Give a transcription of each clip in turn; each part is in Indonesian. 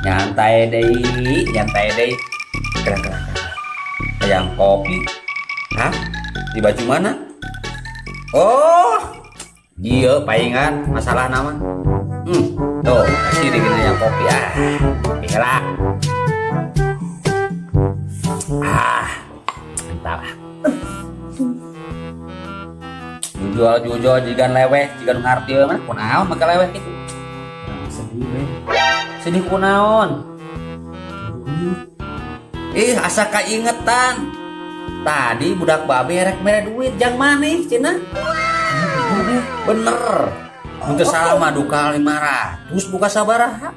Nyantai deh. Gerak. Yang kopi. Hah? Di baju mana? Oh, iya, palingan masalah nama. Tuh, kasih dikit yang kopi Gerak. Mantap. Jujur jika leweh, jika ngerti mah kunaon maka leweh itu. Sedih kunaon. Asa kaingetan. Tadi budak babe rek mere duit jang maneh cenah. Bener. Untuk sama duka 500 buka sabaraha.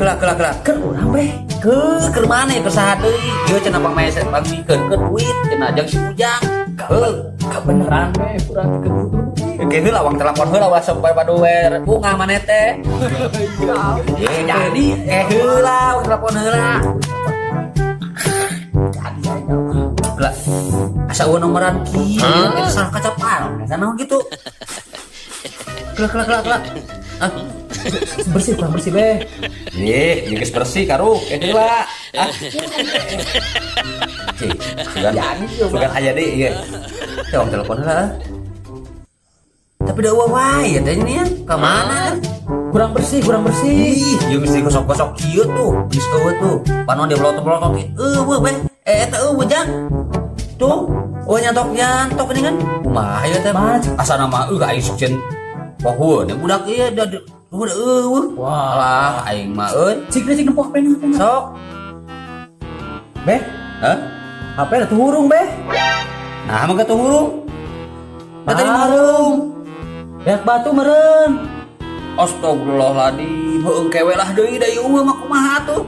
Kelak keur urang beh. Keur maneh keur saha deui? Ieu cenah pamae bagikeun ke duit cenah jang si Ujang. Beneran beh kurang kebutuh. Kene lawang telepon heula ulah sampai padower. Bunga maneh teh. Jadi heula telepon heula. Lah, asa eueuh nomoran kieu eta salah kacapan. Sana gitu. Kelak. Bersih kurang bersih beh. Geus bersih karu. Heula. Sugan aya deui ieu. Tong telepon heula. Tapi da wae ya teh ini ya. Ka mana? Kurang bersih. Ieu mesti gosok-gosok kieu tuh. Geus eueuh tuh. Panon dia blotot-blotot. Eueuh beh. Eta eueuh jang. Tuh. Oh nyantok ini kan. Kumaha ya teh? Asana mah ka aing sok cen. Pohoeun budak ieu da eueuh. Walah aing mah Cik nempok pena. sok. Beh, Hah? HP da tuhurung beh. Nah, mah tuh hurung. Tadi mah hurung. Beak batu meureun. Astagfirullahaladzim, heueuh kewe lah deui da ieu mah kumaha tuh.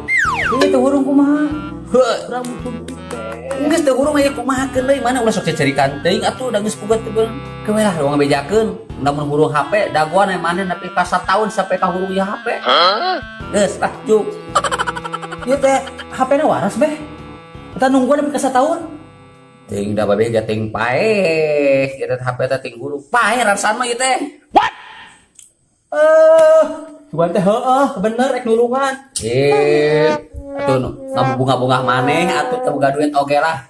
Ieu tuhurung kumaha? Heuh, Kurang butuh duit beh. geus teu hurung aya kumahakeun deui mana ulah sok carikan teuing atuh da geus pugat teu kewe lah doang bejakeun. Namun hurung HP dagoan aya maneh nepi ka 1 tahun sampai ka hurung ieu HP. Geus lah juk. Ieu teh HP-na waras beh. Kita nungguan nepi ka 1 tahun. Ting da babe gating paeh, eta HP teh ting hurung. Paeh rasan mah ieu teh. Cuman teh bener rek nulungan. Atuh nu bunga-bunga maneh atuh teu boga duit oge lah.